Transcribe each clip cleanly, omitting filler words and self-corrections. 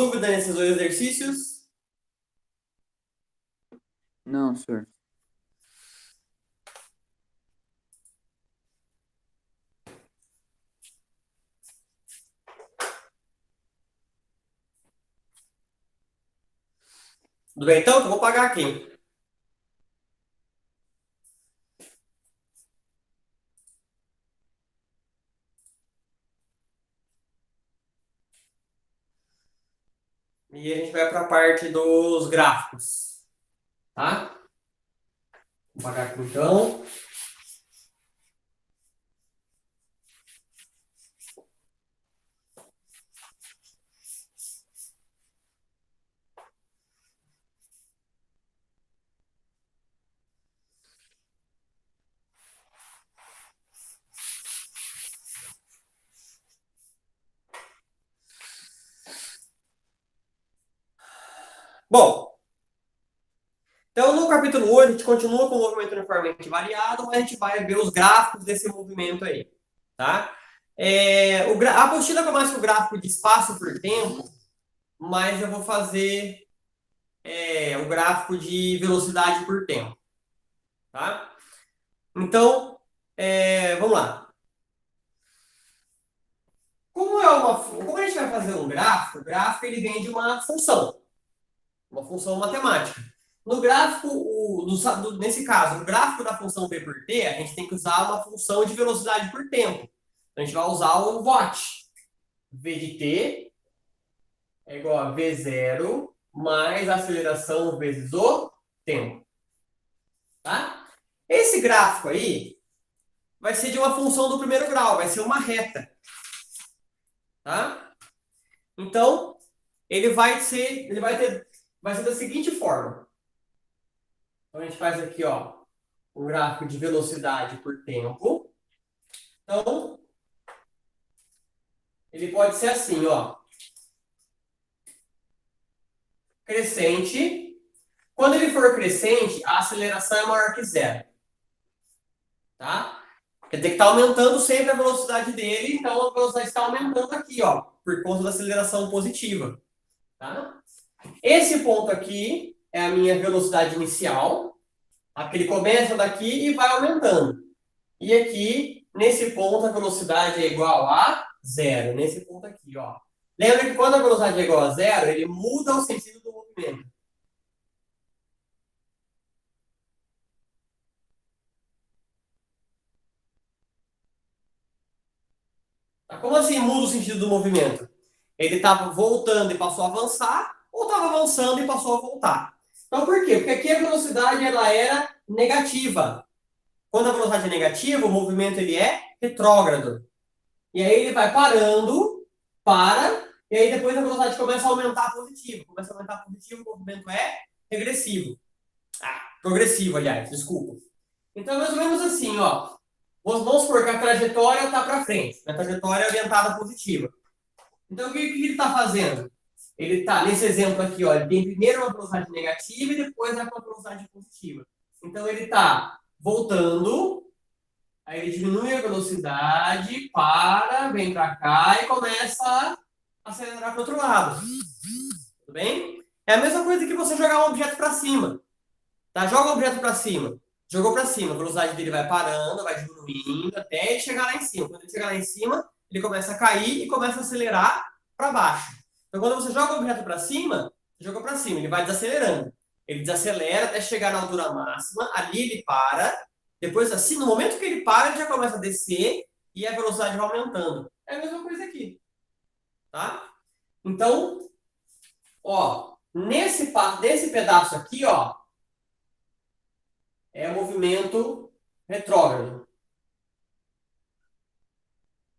dúvida nesses dois exercícios? Não, senhor. Tudo bem, então? Eu vou pagar aqui. E a gente vai para a parte dos gráficos. Tá? Vou pagar aqui então. Bom, então no capítulo 1 a gente continua com o movimento uniformemente variado, mas a gente vai ver os gráficos desse movimento aí. Tá? A apostila começa com o gráfico de espaço por tempo, mas eu vou fazer o gráfico de velocidade por tempo. Tá? Então, vamos lá. Como a gente vai fazer um gráfico, o gráfico ele vem de uma função matemática. No gráfico, nesse caso, no gráfico da função v por t, a gente tem que usar uma função de velocidade por tempo. Então, a gente vai usar o VOT. V de t é igual a v0 mais a aceleração vezes o tempo. Tá? Esse gráfico aí vai ser de uma função do primeiro grau, vai ser uma reta. Tá? Então, vai ser da seguinte forma. Então, a gente faz aqui, ó, um gráfico de velocidade por tempo. Então, ele pode ser assim, ó. Crescente. Quando ele for crescente, a aceleração é maior que zero. Tá? Quer dizer que está aumentando sempre a velocidade dele, então a velocidade está aumentando aqui, ó, por conta da aceleração positiva. Tá? Esse ponto aqui é a minha velocidade inicial. Ele começa daqui e vai aumentando. E aqui, nesse ponto, a velocidade é igual a zero. Nesse ponto aqui, ó. Lembra que quando a velocidade é igual a zero, ele muda o sentido do movimento. Tá? Como assim muda o sentido do movimento? Ele estava voltando e passou a avançar, ou estava avançando e passou a voltar. Então, por quê? Porque aqui a velocidade ela era negativa. Quando a velocidade é negativa, o movimento ele é retrógrado. E aí ele vai parando, e aí depois a velocidade começa a aumentar positivo. Começa a aumentar positivo, o movimento é regressivo. Progressivo, aliás, desculpa. Então é mais ou menos assim, ó. Vamos supor que a trajetória está para frente. A trajetória é orientada positiva. Então o que ele está fazendo? Ele está, nesse exemplo aqui, ó, ele tem primeiro uma velocidade negativa e depois uma velocidade positiva. Então ele está voltando, aí ele diminui a velocidade, vem para cá e começa a acelerar para o outro lado. Tudo bem? É a mesma coisa que você jogar um objeto para cima. Tá? Joga o objeto para cima. Jogou para cima, a velocidade dele vai parando, vai diminuindo até ele chegar lá em cima. Quando ele chegar lá em cima, ele começa a cair e começa a acelerar para baixo. Então, quando você joga o objeto para cima, você joga para cima, ele vai desacelerando. Ele desacelera até chegar na altura máxima, ali ele para. Depois, assim, no momento que ele para, ele já começa a descer e a velocidade vai aumentando. É a mesma coisa aqui. Tá? Então, ó, nesse pedaço aqui, ó, é movimento retrógrado.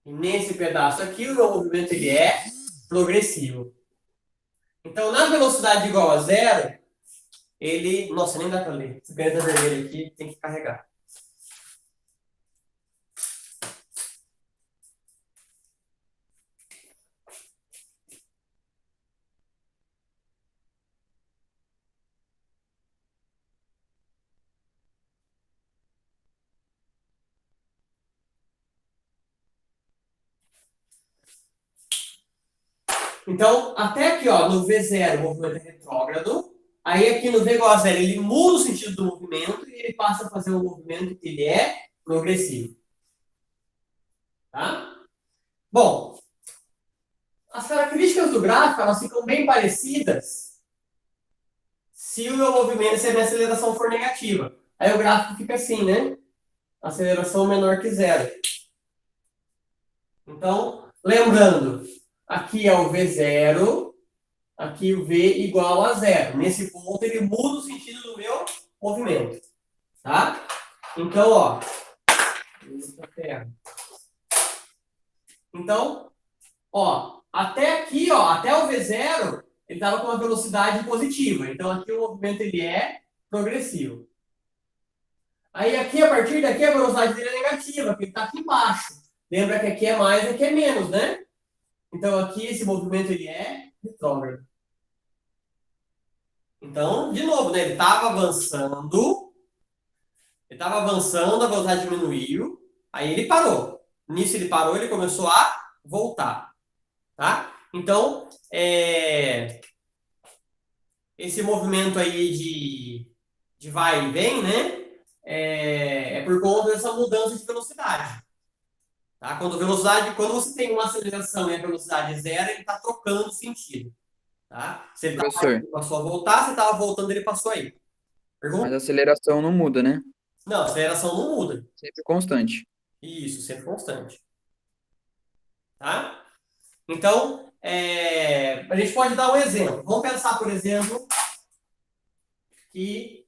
E nesse pedaço aqui, o meu movimento ele é progressivo. Então, na velocidade igual a zero, ele... Nossa, nem dá para ler. Esse caneta vermelho aqui tem que carregar. Então, até aqui, ó, no V0, o movimento é retrógrado. Aí aqui no V igual a zero, ele muda o sentido do movimento e ele passa a fazer um movimento que ele é progressivo. Tá? Bom, as características do gráfico, elas ficam bem parecidas se o meu movimento, se a minha aceleração for negativa. Aí o gráfico fica assim, né? Aceleração menor que zero. Então, lembrando, aqui é o V0, aqui o V igual a zero. Nesse ponto, ele muda o sentido do meu movimento. Tá? Então, ó. Então, ó, até aqui, ó, até o V0, ele estava com uma velocidade positiva. Então, aqui o movimento ele é progressivo. Aí, aqui, a partir daqui, a velocidade dele é negativa, porque ele está aqui embaixo. Lembra que aqui é mais e aqui é menos, né? Então, aqui, esse movimento ele é retrógrado. Então, de novo, né? Ele estava avançando, a velocidade diminuiu, aí ele parou. Nisso ele parou, ele começou a voltar. Tá? Então, esse movimento aí de vai e vem, né? É por conta dessa mudança de velocidade. Tá? Quando você tem uma aceleração e a velocidade zero, ele está trocando sentido. Tá? Você estava aí, Professor, ele passou a voltar, você estava voltando, ele passou aí. mas Pergunta? a aceleração não muda, né? Não, a aceleração não muda. Sempre constante. Isso, sempre constante. Tá? Então, a gente pode dar um exemplo. Vamos pensar, por exemplo, que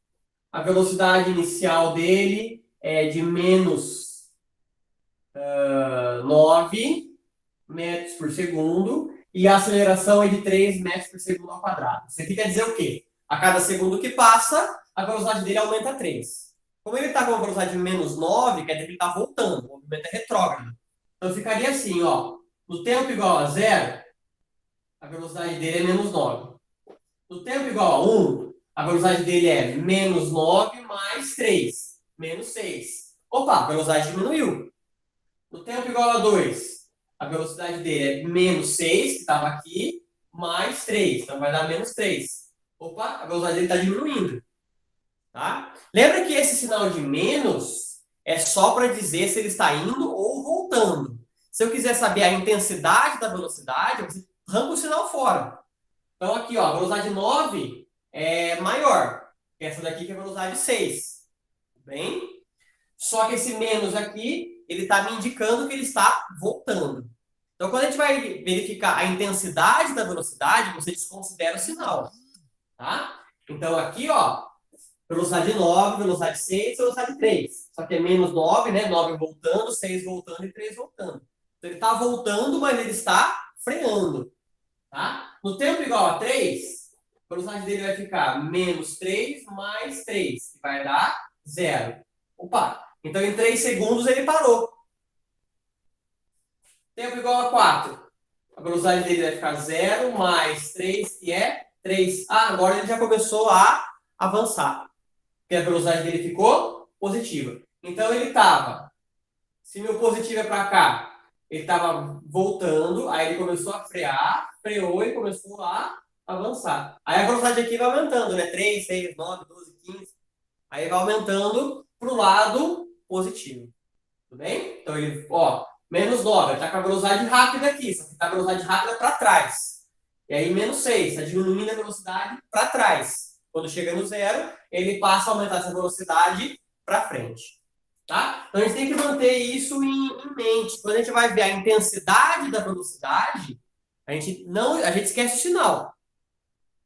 a velocidade inicial dele é de menos 9 metros por segundo e a aceleração é de 3 metros por segundo ao quadrado. Isso aqui quer dizer o quê? A cada segundo que passa, a velocidade dele aumenta 3. Como ele está com uma velocidade de menos 9, quer dizer que ele está voltando, o movimento é retrógrado. Então ficaria assim, ó, no tempo igual a zero, a velocidade dele é menos 9. No tempo igual a 1, a velocidade dele é menos 9 mais 3, menos 6. Opa, a velocidade diminuiu. No tempo igual a 2, a velocidade dele é menos 6, que estava aqui, mais 3. Então vai dar menos 3. Opa, a velocidade dele está diminuindo. Tá? Lembra que esse sinal de menos é só para dizer se ele está indo ou voltando. Se eu quiser saber a intensidade da velocidade, você arranca o sinal fora. Então, aqui, ó, a velocidade 9 é maior que essa daqui, que é a velocidade 6. Bem? Só que esse menos aqui, ele está me indicando que ele está voltando. Então, quando a gente vai verificar a intensidade da velocidade, você desconsidera o sinal. Tá? Então, aqui, ó, velocidade 9, velocidade 6, velocidade 3. Só que é menos 9, né? 9 voltando, 6 voltando e 3 voltando. Então, ele está voltando, mas ele está freando. Tá? No tempo igual a 3, a velocidade dele vai ficar menos 3 mais 3, que vai dar 0. Opa! Então, em 3 segundos, ele parou. Tempo igual a 4. A velocidade dele vai ficar 0 mais 3, que é 3. Ah, agora ele já começou a avançar. Porque a velocidade dele ficou positiva. Então, ele estava, se meu positivo é para cá, ele estava voltando, aí ele começou a frear, freou e começou a avançar. Aí a velocidade aqui vai aumentando, né? 3, 6, 9, 12, 15. Aí vai aumentando para o lado positivo. Tudo bem? Então ele, ó, menos 9, ele está com a velocidade rápida aqui, só que está a velocidade rápida para trás. E aí menos 6, está diminuindo a velocidade para trás. Quando chega no zero, ele passa a aumentar essa velocidade para frente. Tá? Então a gente tem que manter isso em mente. Quando a gente vai ver a intensidade da velocidade, a gente esquece o sinal.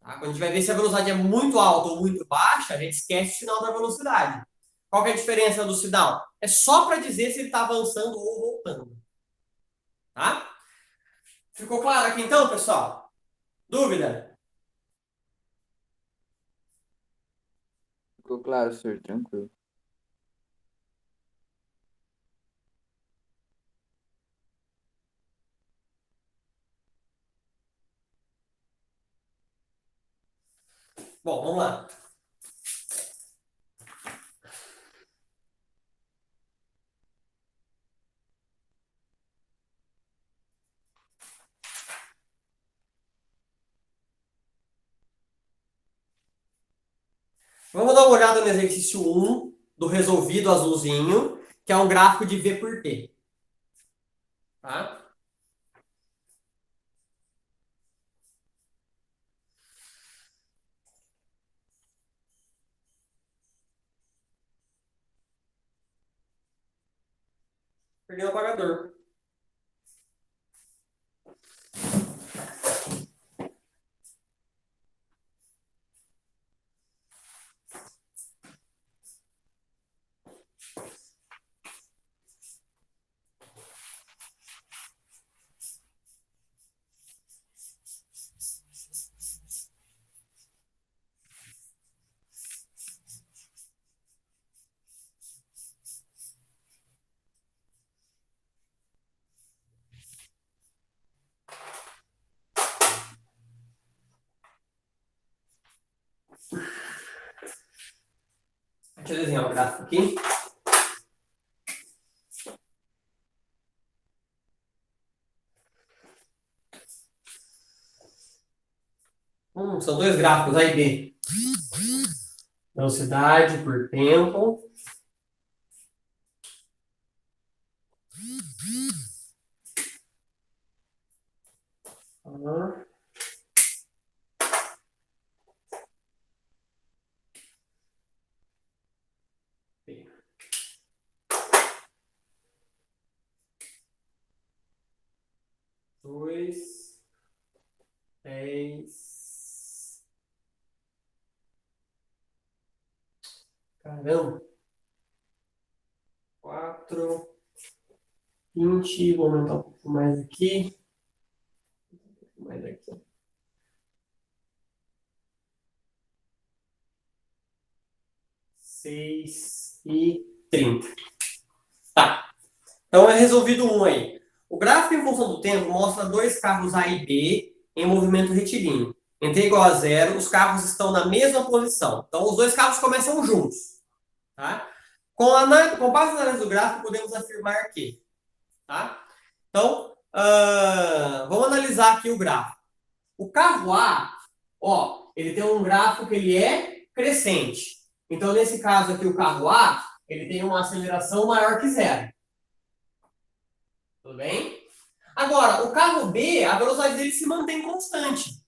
Tá? Quando a gente vai ver se a velocidade é muito alta ou muito baixa, a gente esquece o sinal da velocidade. Qual que é a diferença do sinal? É só para dizer se ele está avançando ou voltando. Tá? Ficou claro aqui então, pessoal? Dúvida? Ficou claro, senhor, tranquilo. Bom, vamos lá. Vamos dar uma olhada no exercício 1 do resolvido azulzinho, que é um gráfico de V por T. Tá? Perdi o apagador. Deixa eu desenhar o gráfico aqui. São dois gráficos, A e B. Velocidade por tempo. Ah. Dois, 10. Caramba. 4, 20. Vou aumentar um pouco mais aqui. Mais aqui. 6 e 30. Tá. Então é resolvido um aí. O gráfico em função do tempo mostra dois carros A e B em movimento retilíneo. Em t igual a zero, os carros estão na mesma posição. Então os dois carros começam juntos. Tá? Com base na análise do gráfico, podemos afirmar que. Tá? Então, vamos analisar aqui o gráfico. O carro A, ó, ele tem um gráfico que ele é crescente. Então, nesse caso aqui, o carro A, ele tem uma aceleração maior que zero. Tudo bem? Agora, o carro B, a velocidade dele se mantém constante.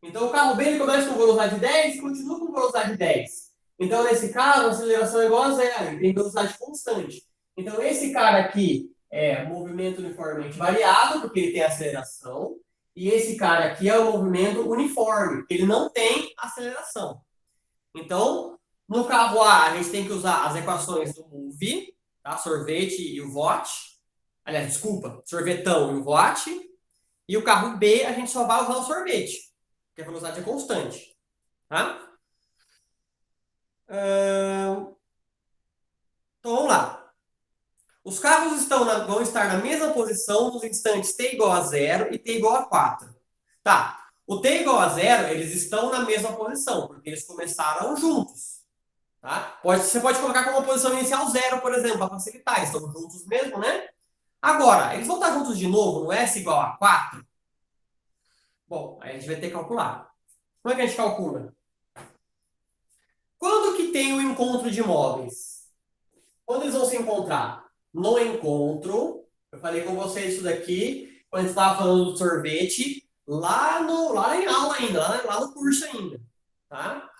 Então, o carro B ele começa com velocidade 10 e continua com velocidade 10. Então, nesse caso, a aceleração é igual a zero, ele tem velocidade constante. Então, esse cara aqui é movimento uniformemente variado, porque ele tem aceleração. E esse cara aqui é o movimento uniforme, ele não tem aceleração. Então, no carro A, a gente tem que usar as equações do move, tá? Sorvete e o VOT. Aliás, desculpa, sorvetão e o VOT. E o carro B, a gente só vai usar o sorvete, porque a velocidade é constante. Tá? Então, vamos lá. Os carros vão estar na mesma posição nos instantes t igual a 0 e t igual a 4. Tá. O t igual a 0, eles estão na mesma posição, porque eles começaram juntos. Tá? Você pode colocar como uma posição inicial 0, por exemplo, para facilitar. Eles estão juntos mesmo, né? Agora, eles vão estar juntos de novo no S igual a 4? Bom, aí a gente vai ter que calcular. Como é que a gente calcula? Quando que tem o encontro de móveis? Quando eles vão se encontrar? No encontro, eu falei com vocês isso daqui, quando a gente estava falando do sorvete, lá em aula ainda, lá no curso ainda. Tá?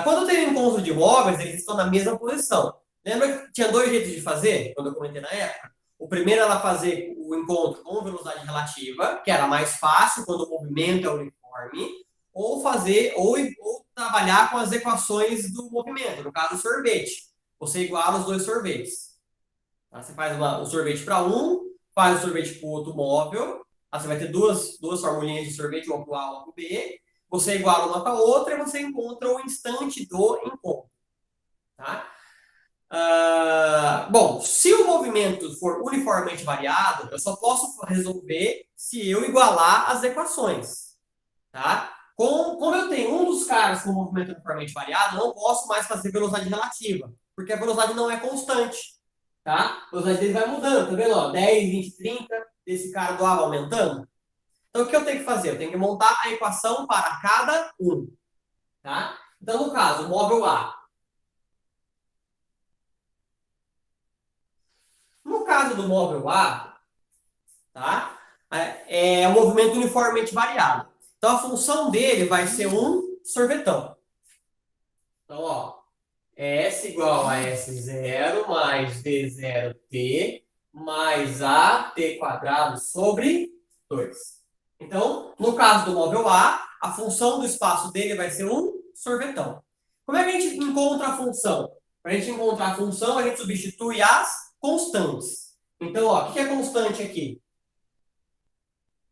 Quando tem um encontro de móveis, eles estão na mesma posição. Lembra que tinha dois jeitos de fazer, quando eu comentei na época? O primeiro era fazer o encontro com velocidade relativa, que era mais fácil quando o movimento é uniforme, ou trabalhar com as equações do movimento, no caso, o sorvete. Você iguala os dois sorvetes. Tá? Você faz o sorvete para um, faz o sorvete para o outro móvel, você vai ter duas formulinhas de sorvete, uma para o A, uma para o B, você iguala uma para a outra e você encontra o instante do encontro. Tá? Bom, se o movimento for uniformemente variado, eu só posso resolver se eu igualar as equações. Tá? Como eu tenho um dos caras com movimento uniformemente variado, eu não posso mais fazer velocidade relativa, porque a velocidade não é constante. Tá? A velocidade dele vai mudando, tá vendo? Ó, 10, 20, 30, desse cara do A vai aumentando. Então, o que eu tenho que fazer? Eu tenho que montar a equação para cada um. Tá? Então, no caso, o móvel A. No caso do móvel A, tá? É um movimento uniformemente variado. Então, a função dele vai ser um sorvetão. Então, ó, S igual a S0 mais D0T mais AT quadrado sobre 2. Então, no caso do móvel a função do espaço dele vai ser um sorvetão. Como é que a gente encontra a função? Para a gente encontrar a função, a gente substitui as constantes. Então, ó, o que é constante aqui?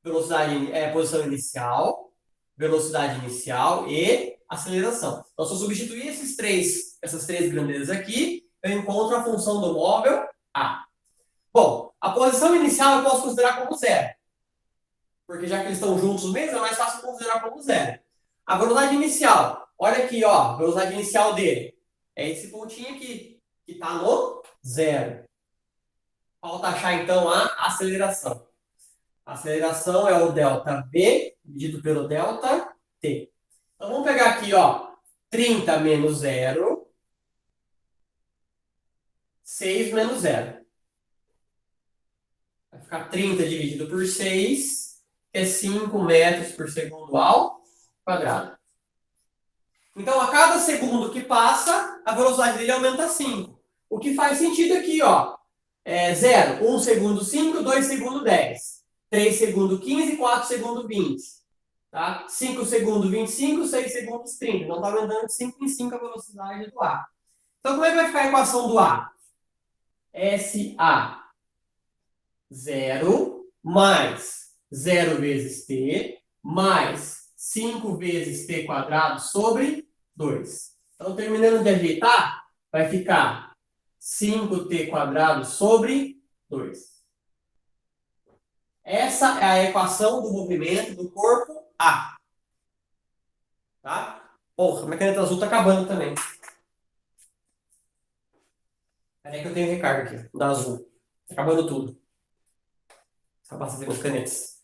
Velocidade, posição inicial, velocidade inicial e aceleração. Então, se eu substituir essas três grandezas aqui, eu encontro a função do móvel A. Bom, a posição inicial eu posso considerar como zero. Porque já que eles estão juntos mesmo, é mais fácil considerar como zero. A velocidade inicial, olha aqui, ó, a velocidade inicial dele. É esse pontinho aqui, que está no zero. Falta achar, então, a aceleração. A aceleração é o ΔV dividido pelo ΔT. Então, vamos pegar aqui, ó, 30 menos 0, 6 menos 0. Vai ficar 30 dividido por 6, que é 5 metros por segundo ao quadrado. Então, a cada segundo que passa, a velocidade dele aumenta 5. O que faz sentido aqui, ó, é 0, 1 segundo 5, 2 segundo 10, 3 segundo 15, 4 segundo 20. Tá? 5 segundos 25, 6 segundos 30. Então, está aumentando de 5 em 5 a velocidade do A. Então, como é que vai ficar a equação do A? SA 0 mais 0 vezes T mais 5 vezes T quadrado sobre 2. Então, terminando de ajeitar, vai ficar 5T quadrado sobre 2. Essa é a equação do movimento do corpo A. Tá? Porra, minha caneta azul tá acabando também. Peraí que eu tenho recarga aqui, da azul. Tá acabando tudo. Só passa as minhas canetas.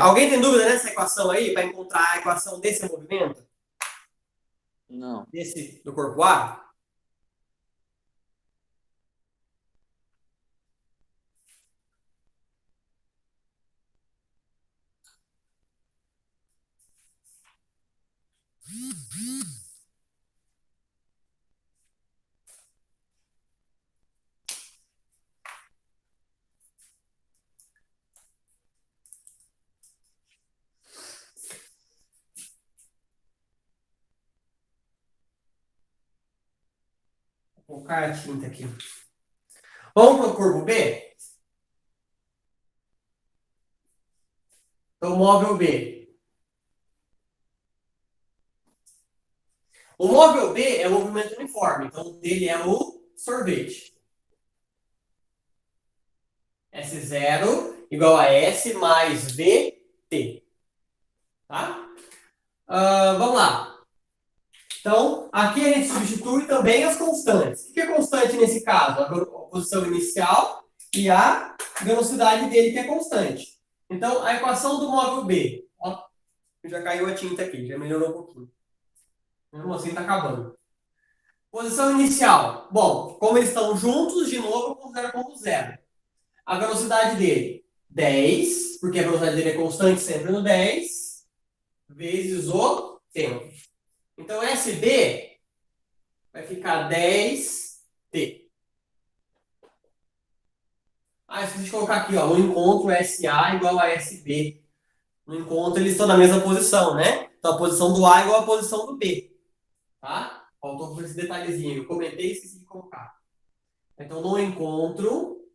Alguém tem dúvida nessa equação aí, para encontrar a equação desse movimento? Não. Desse do corpo A? Vou colocar a tinta aqui. Vamos para o corpo B? Então, móvel B. O móvel B é o movimento uniforme, então dele é o sorvete. S0 igual a S mais VT. Tá? Vamos lá. Então, aqui a gente substitui também as constantes. O que é constante nesse caso? A posição inicial e a velocidade dele, que é constante. Então, a equação do móvel B. Ó, já caiu a tinta aqui, já melhorou um pouquinho. Mesmo assim, está acabando. Posição inicial. Bom, como eles estão juntos, de novo, eu considero como zero. A velocidade dele, 10, porque a velocidade dele é constante sempre no 10, vezes o tempo. Então, SB vai ficar 10T. Esqueci de colocar aqui, ó, no encontro SA igual a SB. No encontro eles estão na mesma posição, né? Então, a posição do A é igual à posição do B. Tá? Faltou esse detalhezinho. Eu comentei e esqueci de colocar. Então, no encontro,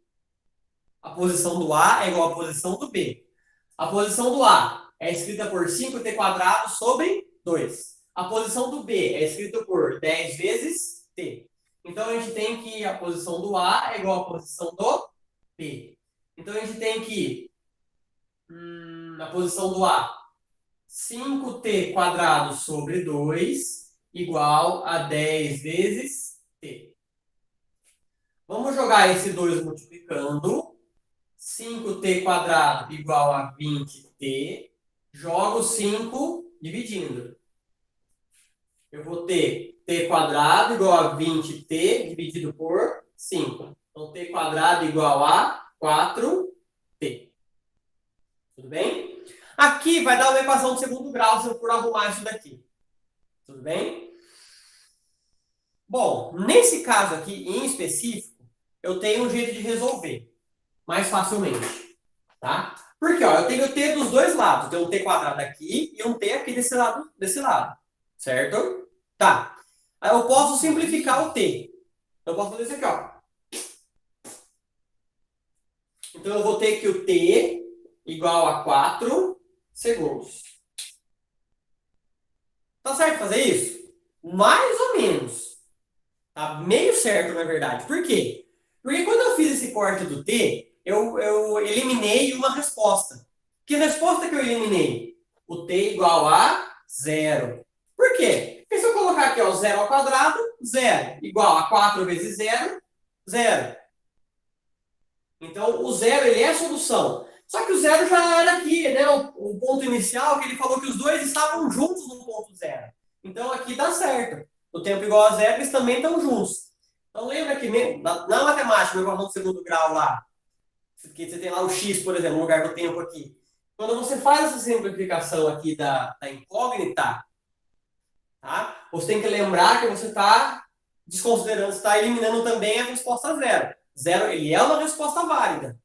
a posição do A é igual à posição do B. A posição do A é escrita por 5T quadrado sobre 2. A posição do B é escrita por 10 vezes T. Então, a gente tem que a posição do A é igual à posição do B. Então, a gente tem que, na posição do A, 5T quadrado sobre 2 igual a 10 vezes T. Vamos jogar esse 2 multiplicando. 5T quadrado igual a 20T. Jogo 5 dividindo. Eu vou ter t quadrado igual a 20t dividido por 5. Então, t quadrado igual a 4t. Tudo bem? Aqui vai dar uma equação de segundo grau se eu for arrumar isso daqui. Tudo bem? Bom, nesse caso aqui em específico, eu tenho um jeito de resolver mais facilmente. Tá? Porque ó, eu tenho t dos dois lados. Tem um t quadrado aqui e um t aqui desse lado. Certo? Tá. Aí eu posso simplificar o t. Eu posso fazer isso aqui, ó. Então eu vou ter que o t igual a 4 segundos. Tá certo fazer isso? Mais ou menos. Tá meio certo, na verdade. Por quê? Porque quando eu fiz esse corte do t, eu eliminei uma resposta. Que resposta que eu eliminei? O t igual a 0. Por quê? Porque se eu colocar aqui, ó, 0 ao quadrado, 0. Igual a 4 vezes 0, 0. Então, o 0, ele é a solução. Só que o 0 já era aqui, né? O ponto inicial, que ele falou que os dois estavam juntos no ponto 0. Então, aqui dá certo. O tempo igual a 0, eles também estão juntos. Então, lembra que na matemática, no equação do segundo grau lá, que você tem lá o x, por exemplo, no lugar do tempo aqui. Quando você faz essa simplificação aqui da incógnita, tá? Você tem que lembrar que você está desconsiderando, está eliminando também a resposta 0. 0, ele é uma resposta válida.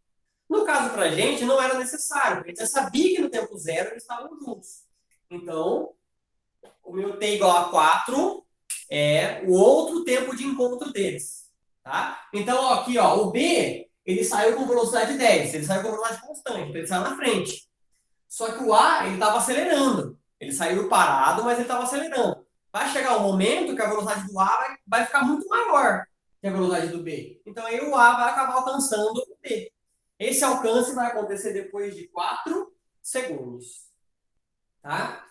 No caso para a gente, não era necessário, porque a gente já sabia que no tempo 0 eles estavam juntos. Então, o meu t igual a 4 é o outro tempo de encontro deles. Tá? Então, ó, aqui, ó, o B, ele saiu com velocidade 10, ele saiu com velocidade constante, então ele saiu na frente. Só que o A, ele estava acelerando. Ele saiu parado, mas ele estava acelerando. Vai chegar um momento que a velocidade do A vai ficar muito maior que a velocidade do B. Então, aí o A vai acabar alcançando o B. Esse alcance vai acontecer depois de 4 segundos. Tá?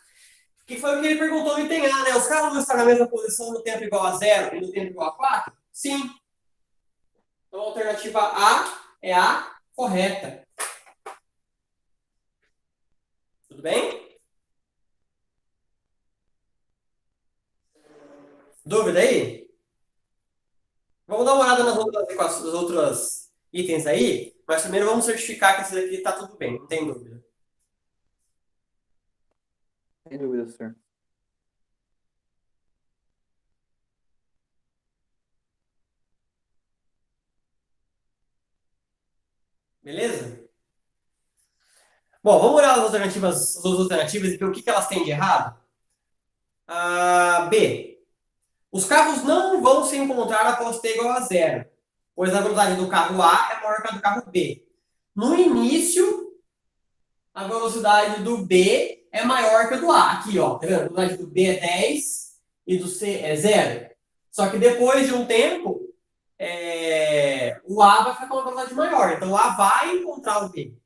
Que foi o que ele perguntou no item A, né? Os caras vão estar na mesma posição no tempo igual a 0 e no tempo igual a 4? Sim. Então, a alternativa A é a correta. Tudo bem? Dúvida aí? Vamos dar uma olhada nas outras itens aí, mas primeiro vamos certificar que esse daqui está tudo bem, não tem dúvida. Sem dúvida, senhor. Beleza? Bom, vamos olhar as outras alternativas e ver o que elas têm de errado. B. Os carros não vão se encontrar após t igual a 0, pois a velocidade do carro A é maior que a do carro B. No início, a velocidade do B é maior que a do A. Aqui, ó, tá vendo? A velocidade do B é 10 e do C é 0. Só que depois de um tempo, o A vai ficar com uma velocidade maior. Então, o A vai encontrar o B.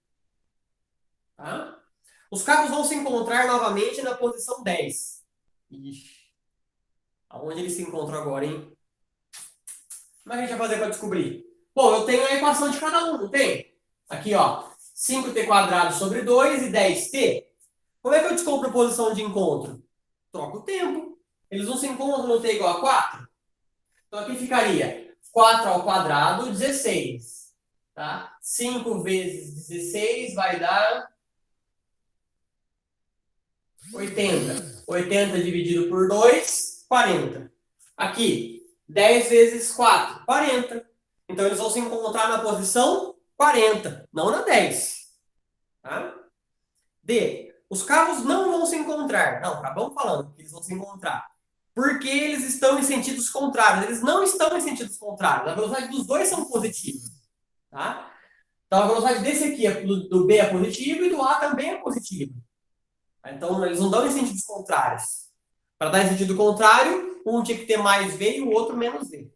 Tá? Os carros vão se encontrar novamente na posição 10. Ixi. Aonde eles se encontram agora, hein? Como é que a gente vai fazer para descobrir? Bom, eu tenho a equação de cada um, não tem? Aqui, ó. 5t quadrado sobre 2 e 10t. Como é que eu descubro a posição de encontro? Troca o tempo. Eles não se encontram no t igual a 4? Então, aqui ficaria 4 ao quadrado, 16. Tá? 5 vezes 16 vai dar 80. 80 dividido por 2, 40. Aqui, 10 vezes 4, 40. Então, eles vão se encontrar na posição 40, não na 10. Tá? D. Os carros não vão se encontrar. Não, acabamos falando que eles vão se encontrar. Porque eles estão em sentidos contrários. Eles não estão em sentidos contrários. A velocidade dos dois são positivas. Tá? Então, a velocidade desse aqui, do B é positiva e do A também é positiva. Então, eles não dão em sentidos contrários. Para dar em sentido contrário, um tinha que ter mais V e o outro menos V.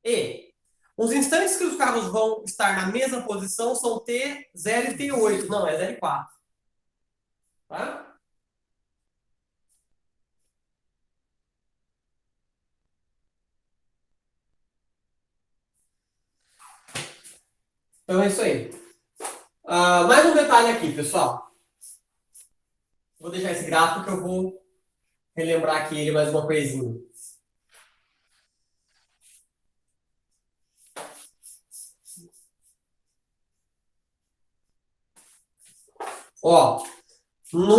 E os instantes que os carros vão estar na mesma posição são T0 e T8. Não, é 0 e 4. Tá? Então é isso aí. Mais um detalhe aqui, pessoal. Vou deixar esse gráfico que eu vou relembrar aqui ele mais uma coisinha. Ó,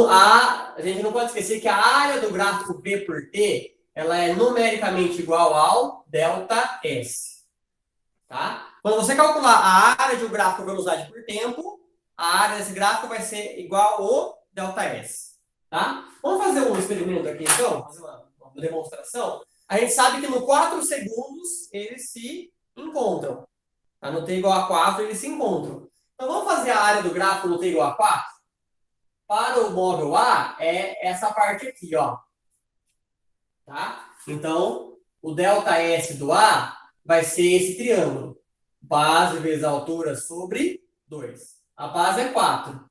a gente não pode esquecer que a área do gráfico B por T, ela é numericamente igual ao ΔS. Tá? Quando você calcular a área de um gráfico velocidade por tempo, a área desse gráfico vai ser igual ao ΔS. Tá? Vamos fazer um experimento aqui, então, fazer uma demonstração. A gente sabe que no 4 segundos eles se encontram. Tá? No t igual a 4 eles se encontram. Então vamos fazer a área do gráfico no t igual a 4? Para o móvel A é essa parte aqui, ó. Tá? Então, o ΔS do A vai ser esse triângulo. Base vezes a altura sobre 2. A base é 4.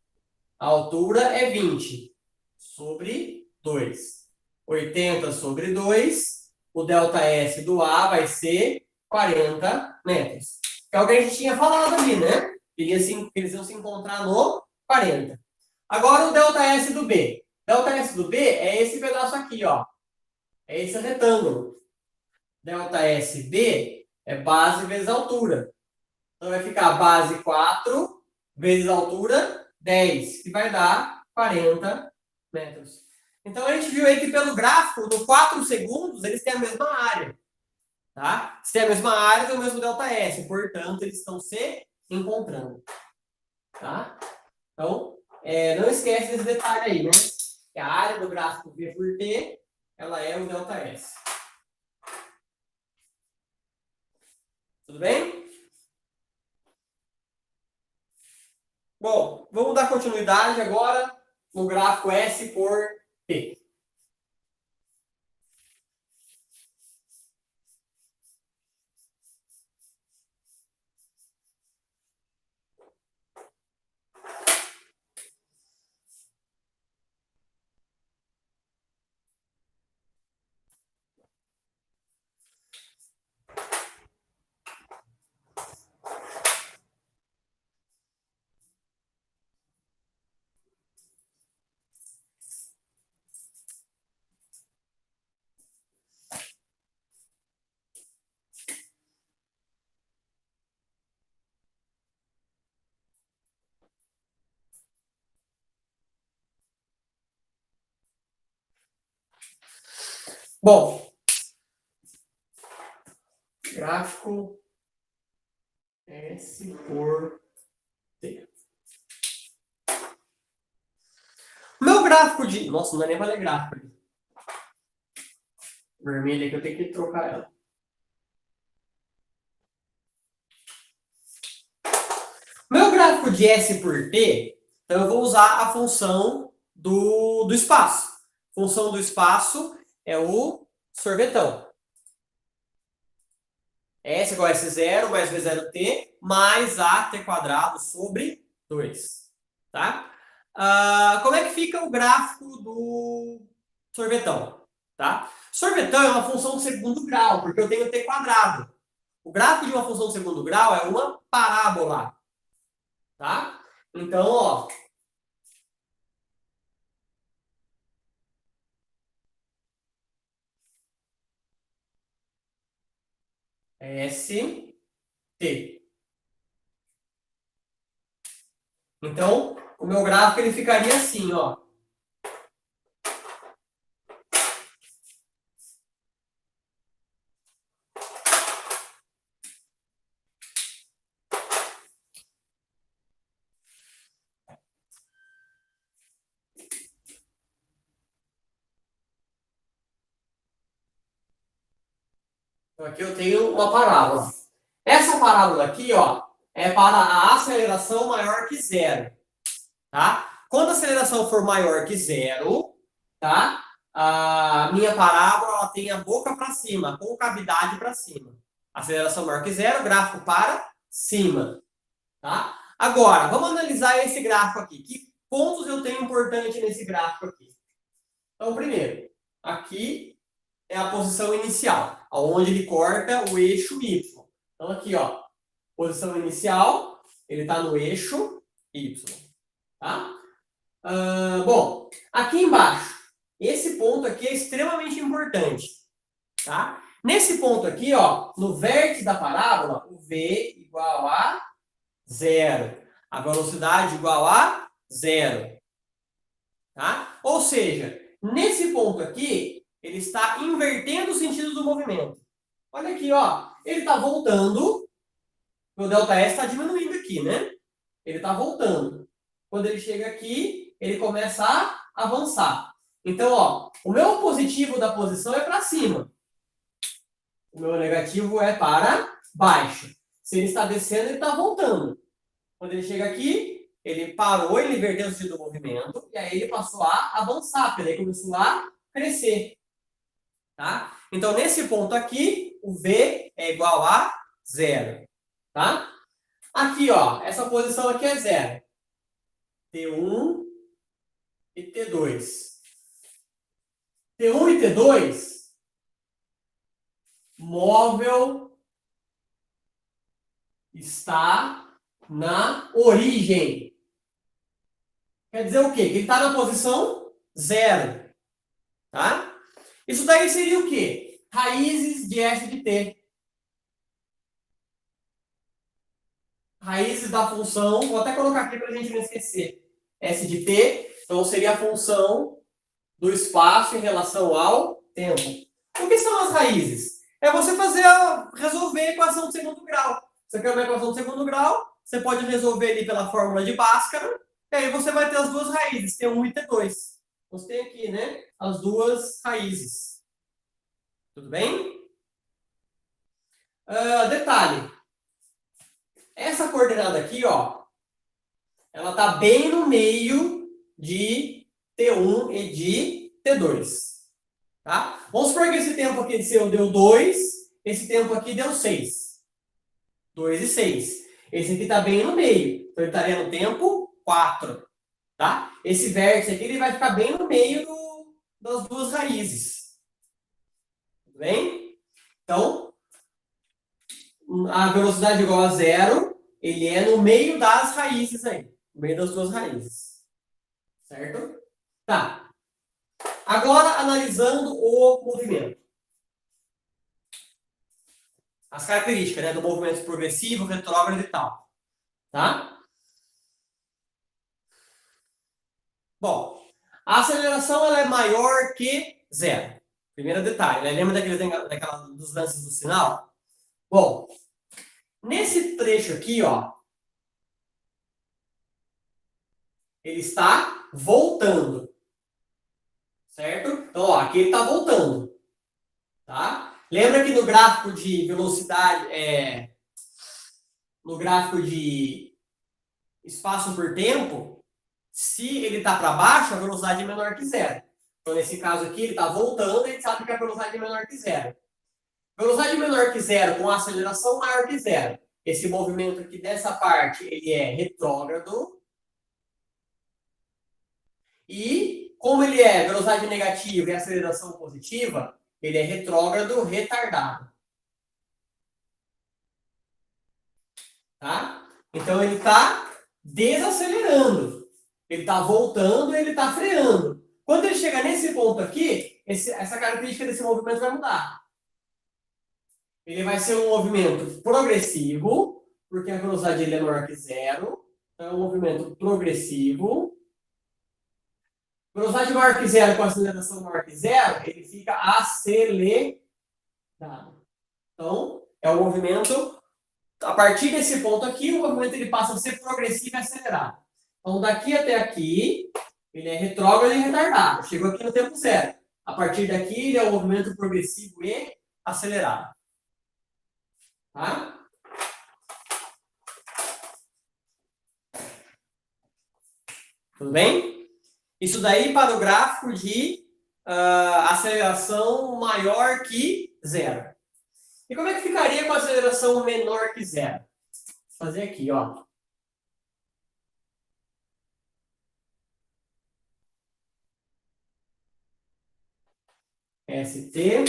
A altura é 20 sobre 2. 80 sobre 2. O ΔS do A vai ser 40 metros. Que é o que a gente tinha falado ali, né? Eles iam se encontrar no 40. Agora o ΔS do B. ΔS do B é esse pedaço aqui, ó. É esse retângulo. ΔSB é base vezes altura. Então vai ficar base 4 vezes altura 10, que vai dar 40 metros. Então a gente viu aí que pelo gráfico, no 4 segundos, eles têm a mesma área. Tá? Se tem a mesma área, tem o mesmo ΔS. Portanto, eles estão se encontrando. Tá? Então, não esquece desse detalhe aí, né? Que a área do gráfico V por T, ela é o ΔS. Tudo bem? Bom, vamos dar continuidade agora no gráfico S por T. Bom, gráfico S por T. O meu gráfico de... Nossa, não dá nem para ler gráfico. Vermelha que eu tenho que trocar ela. Meu gráfico de S por T, então eu vou usar a função do espaço. A função do espaço é o sorvetão. S igual a S0 mais V0T mais AT quadrado sobre 2. Tá? Como é que fica o gráfico do sorvetão? Tá? Sorvetão é uma função de segundo grau, porque eu tenho T quadrado. O gráfico de uma função de segundo grau é uma parábola. Tá? Então, ó. S, T. Então, o meu gráfico ele ficaria assim, ó. Então, aqui eu tenho uma parábola. Essa parábola aqui, ó, é para a aceleração maior que zero. Tá? Quando a aceleração for maior que zero, tá? A minha parábola ela tem a boca para cima, a concavidade para cima. Aceleração maior que zero, gráfico para cima. Tá? Agora, vamos analisar esse gráfico aqui. Que pontos eu tenho importante nesse gráfico aqui? Então, primeiro, aqui é a posição inicial, onde ele corta o eixo Y. Então, aqui, ó, posição inicial, ele está no eixo Y. Tá? Bom, aqui embaixo, Esse ponto aqui é extremamente importante, tá? Nesse ponto aqui, ó, no vértice da parábola, o v igual a zero. A velocidade igual a zero. Tá? Ou seja, nesse ponto aqui, ele está invertendo o sentido do movimento. Olha aqui, ó. Ele está voltando. O ΔS está diminuindo aqui, né? Ele está voltando. Quando ele chega aqui, ele começa a avançar. Então, ó, o meu positivo da posição é para cima. O meu negativo é para baixo. Se ele está descendo, ele está voltando. Quando ele chega aqui, ele parou, ele inverteu o sentido do movimento, e aí ele passou a avançar, porque ele começou a crescer. Tá? Então, nesse ponto aqui, o V é igual a zero. Tá? Aqui, ó, essa posição aqui é zero. T1 e T2. T1 e T2, móvel está na origem. Quer dizer o quê? Que ele está na posição zero. Tá? Isso daí seria o quê? Raízes de f de t. Raízes da função, vou até colocar aqui para a gente não esquecer. S de t, então seria a função do espaço em relação ao tempo. O que são as raízes? É você resolver a equação de segundo grau. Você quer uma equação de segundo grau, você pode resolver ali pela fórmula de Bhaskara, e aí você vai ter as duas raízes, T1 e T2. Você tem aqui, né, as duas raízes. Tudo bem? Detalhe. Essa coordenada aqui, ó, ela está bem no meio de T1 e de T2. Tá? Vamos supor que esse tempo aqui deu 2, esse tempo aqui deu 6. 2 e 6. Esse aqui está bem no meio, então ele estaria no tempo 4. Tá? Esse vértice aqui ele vai ficar bem no meio das duas raízes. Tudo bem? Então, a velocidade igual a zero, ele é no meio das raízes aí. No meio das duas raízes. Certo? Tá. Agora, analisando o movimento. As características, né, do movimento progressivo, retrógrado e tal. Tá? Bom, a aceleração ela é maior que zero. Primeiro detalhe, né? Lembra dos lances do sinal? Bom, nesse trecho aqui, ó, ele está voltando. Certo? Então, ó, aqui ele está voltando. Tá? Lembra que no gráfico de velocidade, no gráfico de espaço por tempo, se ele está para baixo, a velocidade é menor que zero. Então, nesse caso aqui, ele está voltando e a gente sabe que a velocidade é menor que zero. Velocidade menor que zero com aceleração maior que zero. Esse movimento aqui dessa parte, ele é retrógrado. E, como ele é velocidade negativa e aceleração positiva, ele é retrógrado retardado. Tá? Então, ele está desacelerando. Ele está voltando e ele está freando. Quando ele chega nesse ponto aqui, essa característica desse movimento vai mudar. Ele vai ser um movimento progressivo, porque a velocidade dele é menor que zero. Então, é um movimento progressivo. Velocidade maior que zero com aceleração maior que zero, ele fica acelerado. Então, é um movimento... A partir desse ponto aqui, o movimento ele passa a ser progressivo e acelerado. Então, daqui até aqui, ele é retrógrado e retardado. Chegou aqui no tempo zero. A partir daqui, ele é um movimento progressivo e acelerado. Tá? Tudo bem? Isso daí para o gráfico de aceleração maior que zero. E como é que ficaria com a aceleração menor que zero? Vou fazer aqui, ó. ST.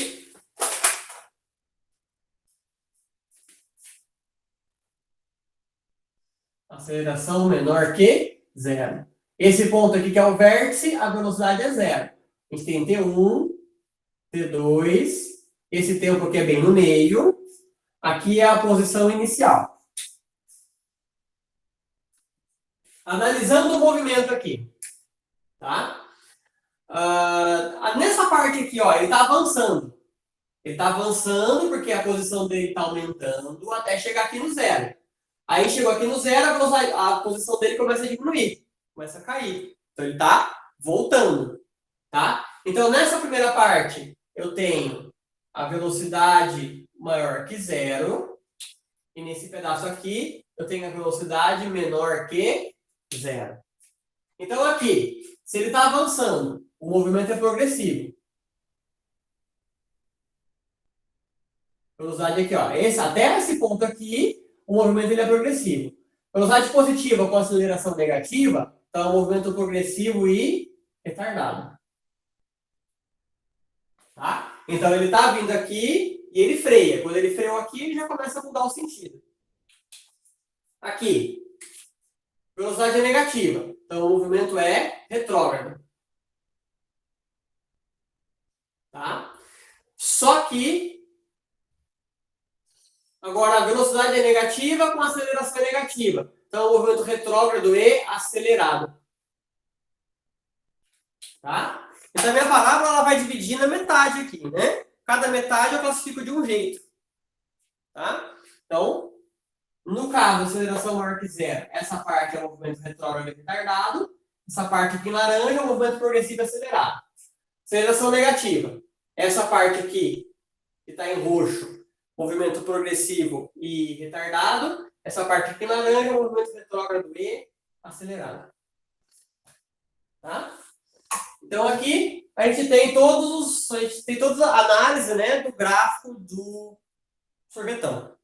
Aceleração menor que zero. Esse ponto aqui que é o vértice, a velocidade é zero. A gente tem T1, T2, esse tempo aqui é bem no meio, aqui é a posição inicial. Analisando o movimento aqui, tá? Nessa parte aqui, ó, ele está avançando. Ele está avançando porque a posição dele está aumentando até chegar aqui no zero. Aí chegou aqui no zero, a posição dele começa a diminuir, começa a cair. Então ele está voltando, tá? Então nessa primeira parte eu tenho a velocidade maior que zero e nesse pedaço aqui eu tenho a velocidade menor que zero. Então aqui, se ele está avançando, o movimento é progressivo. Velocidade aqui, ó. Até esse ponto aqui, o movimento ele é progressivo. Velocidade positiva com aceleração negativa, então é um movimento progressivo e retardado. Tá? Então ele está vindo aqui e ele freia. Quando ele freou aqui, ele já começa a mudar o sentido. Aqui, velocidade é negativa, então o movimento é retrógrado. Tá? Só que agora, a velocidade é negativa com aceleração é negativa. Então, o movimento retrógrado e acelerado. Tá? Então, a minha parábola ela vai dividir na metade aqui, né? Cada metade eu classifico de um jeito. Tá? Então, no caso, aceleração maior que zero, essa parte é o movimento retrógrado e retardado. Essa parte aqui em laranja é o movimento progressivo e acelerado. Aceleração negativa. Essa parte aqui, que está em roxo, movimento progressivo e retardado. Essa parte aqui em laranja, movimento retrógrado e acelerado. Tá? Então aqui a gente tem toda a análise, né, do gráfico do sorvetão.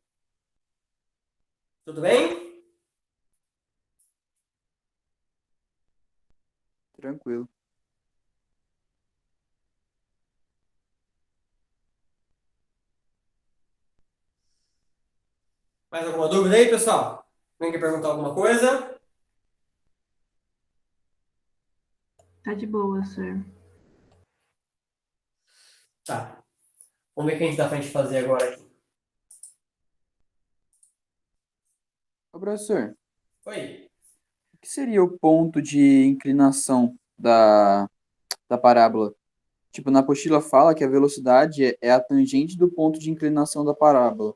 Tudo bem? Tranquilo. Mais alguma dúvida aí, pessoal? Alguém quer perguntar alguma coisa? Tá de boa, sir. Tá. Vamos ver o que a gente dá pra gente fazer agora aqui. Ô, professor, Oi. o que seria o ponto de inclinação da parábola? Tipo, na apostila fala que a velocidade é a tangente do ponto de inclinação da parábola.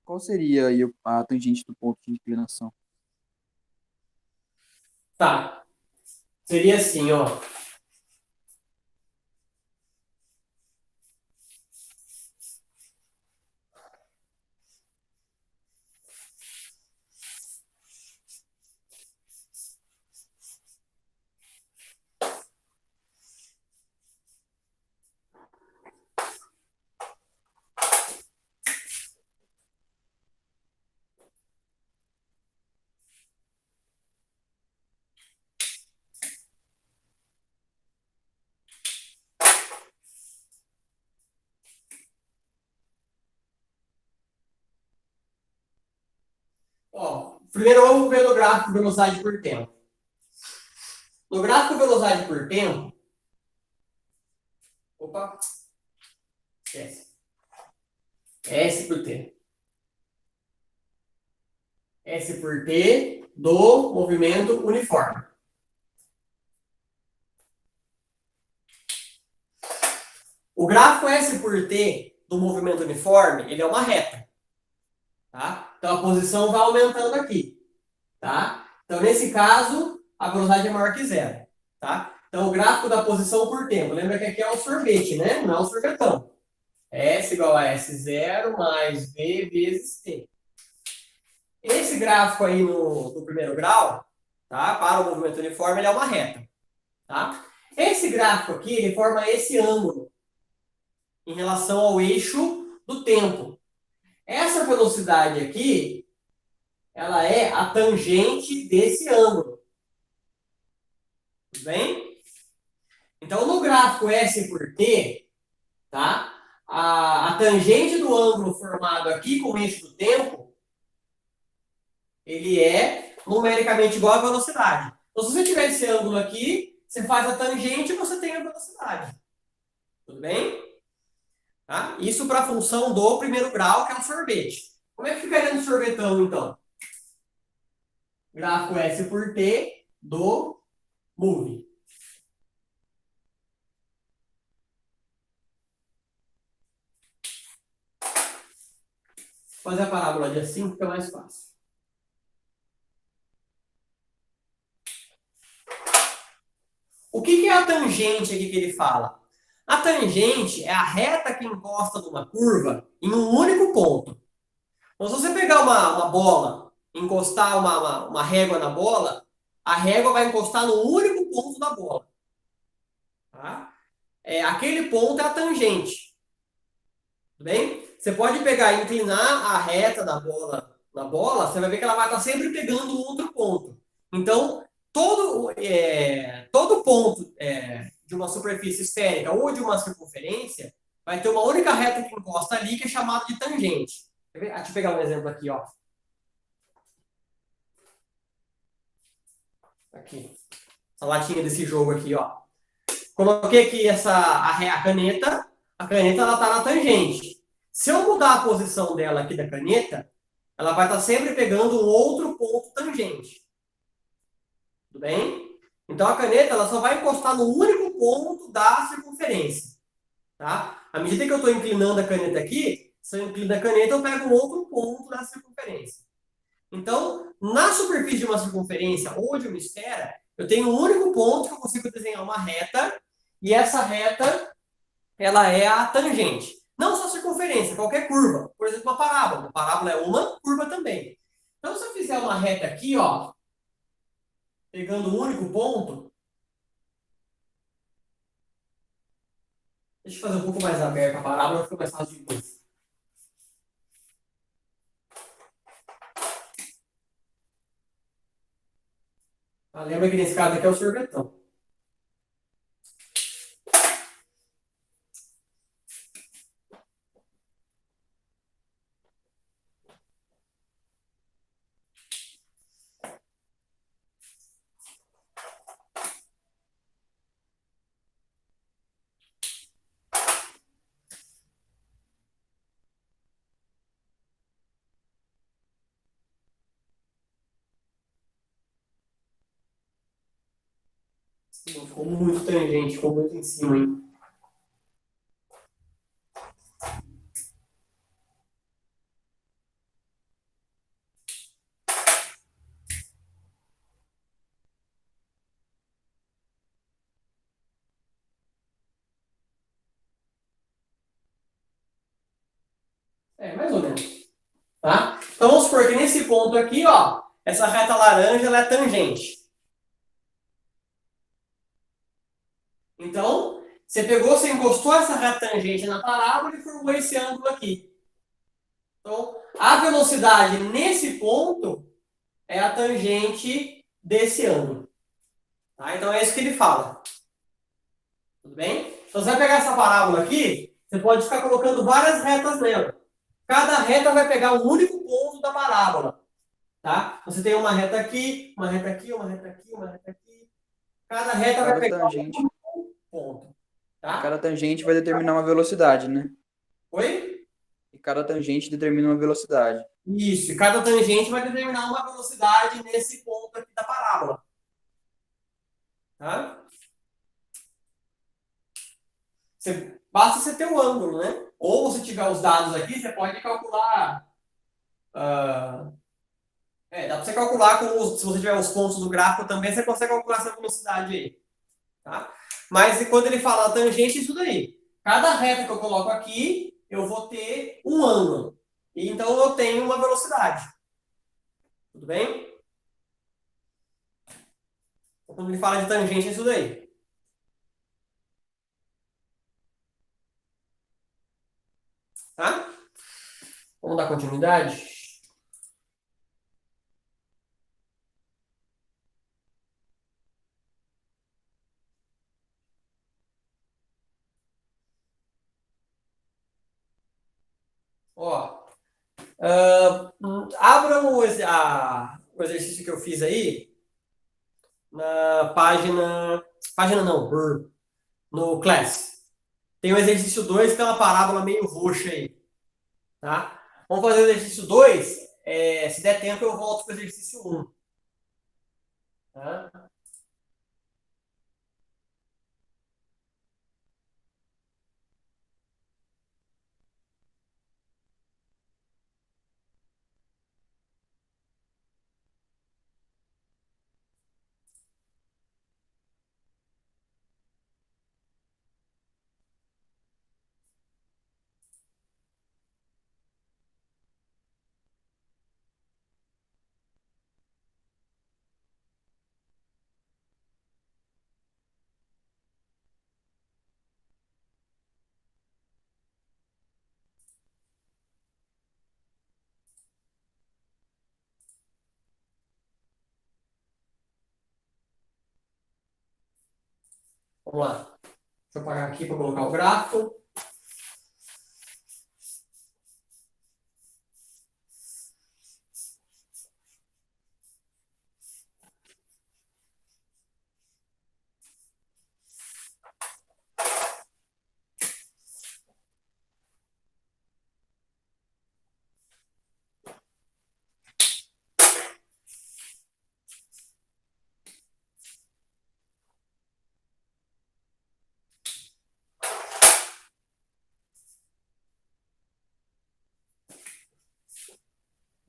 Qual seria aí a tangente do ponto de inclinação? Tá. Seria assim, ó. Ó, primeiro vamos ver no gráfico velocidade por tempo. No gráfico velocidade por tempo, opa, esquece. S por T. S por T do movimento uniforme. O gráfico S por T do movimento uniforme, ele é uma reta. Tá? Então, a posição vai aumentando aqui. Tá? Então, nesse caso, a velocidade é maior que zero. Tá? Então, o gráfico da posição por tempo. Lembra que aqui é o sorvete, né? Não é o sorvetão. S igual a S0 mais V vezes T. Esse gráfico aí no primeiro grau, tá? Para o movimento uniforme, ele é uma reta. Tá? Esse gráfico aqui, ele forma esse ângulo em relação ao eixo do tempo. Essa velocidade aqui, ela é a tangente desse ângulo. Tudo bem? Então, no gráfico S por T, tá? A tangente do ângulo formado aqui com o eixo do tempo, ele é numericamente igual à velocidade. Então, se você tiver esse ângulo aqui, você faz a tangente e você tem a velocidade. velocidade. Tudo bem? Tá? Isso para a função do primeiro grau, que é o sorvete. Como é que ficaria no sorvetão, então? Gráfico S por T do move. Fazer a parábola de assim fica mais fácil. O que é a tangente aqui que ele fala? A tangente é a reta que encosta numa curva em um único ponto. Então, se você pegar uma bola, encostar uma régua na bola, a régua vai encostar no único ponto da bola. Tá? Aquele ponto é a tangente. Tudo bem? Você pode pegar e inclinar a reta da bola na bola, você vai ver que ela vai estar sempre pegando outro ponto. Então, todo ponto de uma superfície esférica ou de uma circunferência vai ter uma única reta que encosta ali, que é chamada de tangente. Deixa eu pegar um exemplo aqui, ó. Aqui. Essa latinha desse jogo aqui, ó. Coloquei aqui a caneta ela está na tangente. Se eu mudar a posição dela aqui da caneta, ela vai estar sempre pegando um outro ponto tangente. Tudo bem? Então a caneta ela só vai encostar no único ponto da circunferência. Tá? À medida que eu estou inclinando a caneta aqui, se eu inclino a caneta, eu pego um outro ponto da circunferência. Então, na superfície de uma circunferência ou de uma esfera, eu tenho um único ponto que eu consigo desenhar uma reta, e essa reta ela é a tangente. Não só circunferência, qualquer curva. Por exemplo, uma parábola. Uma parábola é uma curva também. Então, se eu fizer uma reta aqui, ó, pegando um único ponto, deixa eu fazer um pouco mais aberto a parábola, fica mais fácil de ver. Lembra que nesse caso aqui é o sorvetão. Ficou muito tangente, ficou muito em cima, hein? Mais ou menos. Tá? Então vamos supor que nesse ponto aqui, ó, essa reta laranja ela é tangente. Então, você encostou essa reta tangente na parábola e formou esse ângulo aqui. Então, a velocidade nesse ponto é a tangente desse ângulo. Tá? Então, é isso que ele fala. Tudo bem? Então, você vai pegar essa parábola aqui, você pode ficar colocando várias retas nela. Cada reta vai pegar um único ponto da parábola. Tá? Você tem uma reta aqui, uma reta aqui, uma reta aqui, uma reta aqui. Cada reta vai pegar um único ponto. Tá? Cada tangente vai determinar uma velocidade, né? Oi? E cada tangente determina uma velocidade. Isso, e cada tangente vai determinar uma velocidade nesse ponto aqui da parábola. Tá? Basta você ter o ângulo, né? Ou se tiver os dados aqui, você pode calcular. Dá para você calcular se você tiver os pontos do gráfico também, você consegue calcular essa velocidade aí. Tá? Mas quando ele fala tangente, é isso daí. Cada reta que eu coloco aqui, eu vou ter um ângulo. E então eu tenho uma velocidade. Tudo bem? Então, quando ele fala de tangente, é isso daí. Tá? Vamos dar continuidade? Ó, abram o exercício que eu fiz aí na página. Página não, no Class. Tem o exercício 2, que tem uma parábola meio roxa aí. Tá? Vamos fazer o exercício 2. Se der tempo, eu volto para o exercício 1. Tá? Vamos lá. Deixa eu apagar aqui para colocar o gráfico.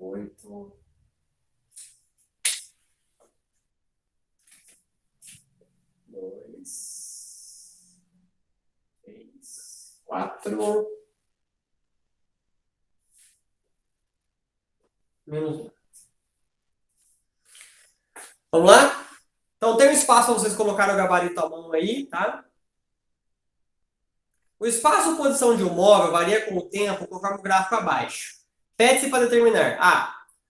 Oito. 2, 3, 4. Menos 1. Vamos lá? Então, tem um espaço para vocês colocarem o gabarito à mão aí, tá? O espaço ou posição de um móvel varia com o tempo, conforme o gráfico abaixo. Pede-se para determinar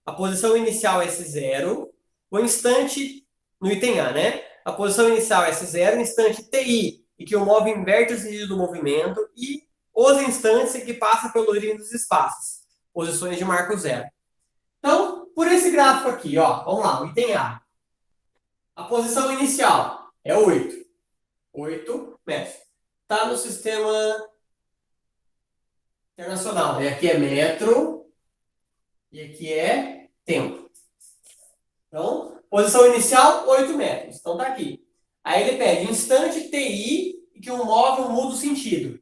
a posição inicial S0, o instante, no item A, né? A posição inicial S0, o instante TI, e que o móvel inverte o sentido do movimento, e os instantes em que passa pelo índice dos espaços, posições de marco zero. Então, por esse gráfico aqui, ó, vamos lá, o item A. A posição inicial é 8. 8 metros. Está no sistema internacional. E aqui é metro e aqui é tempo. Então, posição inicial, 8 metros. Então, tá aqui. Aí ele pede instante TI e que o móvel muda o sentido.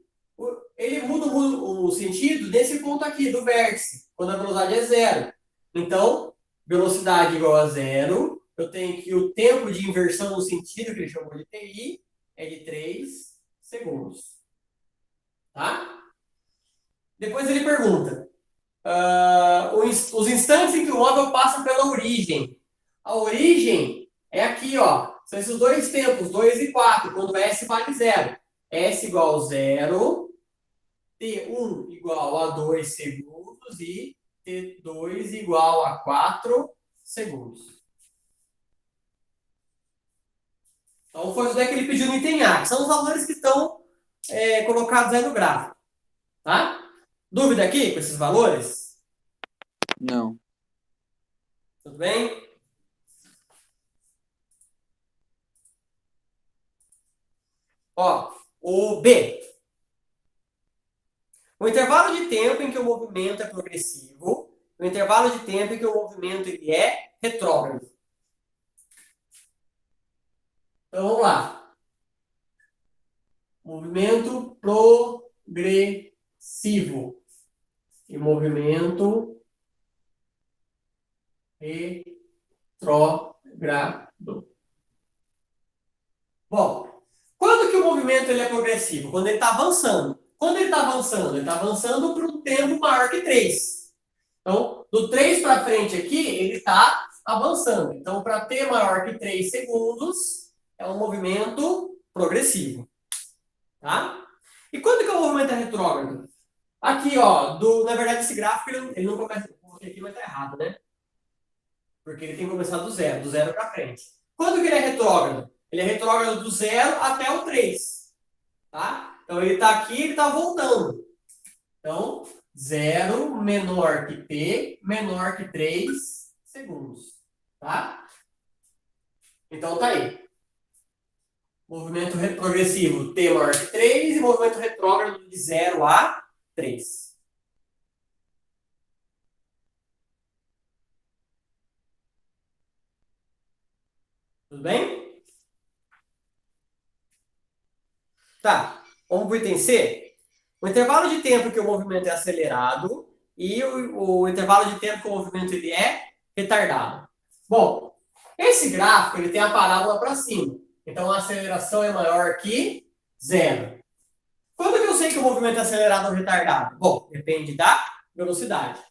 Ele muda o sentido nesse ponto aqui, do vértice, quando a velocidade é 0. Então, velocidade igual a 0. Eu tenho que o tempo de inversão no sentido, que ele chamou de TI, é de 3 segundos. Tá? Depois ele pergunta os instantes em que o móvel passa pela origem. A origem é aqui, ó. São esses dois tempos, 2 e 4, quando S vale 0. S igual a 0, T1 igual a 2 segundos e T2 igual a 4 segundos. Então, foi isso daí que ele pediu no item A, que são os valores que estão colocados aí no gráfico. Tá? Dúvida aqui com esses valores? Não. Tudo bem? Ó, o B. O intervalo de tempo em que o movimento é progressivo, o intervalo de tempo em que o movimento ele é retrógrado. Então, vamos lá. Movimento progressivo e movimento retrógrado. Bom, quando que o movimento ele é progressivo? Quando ele está avançando. Quando ele está avançando? Ele está avançando por um tempo maior que 3. Então, do 3 para frente aqui, ele está avançando. Então, para t maior que 3 segundos, é um movimento progressivo. Tá? E quando que o movimento é retrógrado? Aqui, ó, na verdade, esse gráfico ele não começa. Aqui vai estar errado, né? Porque ele tem que começar do zero para frente. Quando que ele é retrógrado? Ele é retrógrado do 0 até o 3. Tá? Então, ele está aqui e ele está voltando. Então, 0 menor que t, menor que 3 segundos. Tá? Então, tá aí. Movimento progressivo t maior que 3 e movimento retrógrado de 0 a 3. Tudo bem? Tá, vamos para o item C. O intervalo de tempo que o movimento é acelerado e o intervalo de tempo que o movimento ele é retardado. Bom, esse gráfico ele tem a parábola para cima. Então, a aceleração é maior que 0. Quando que eu sei que o movimento é acelerado ou retardado? Bom, depende da velocidade.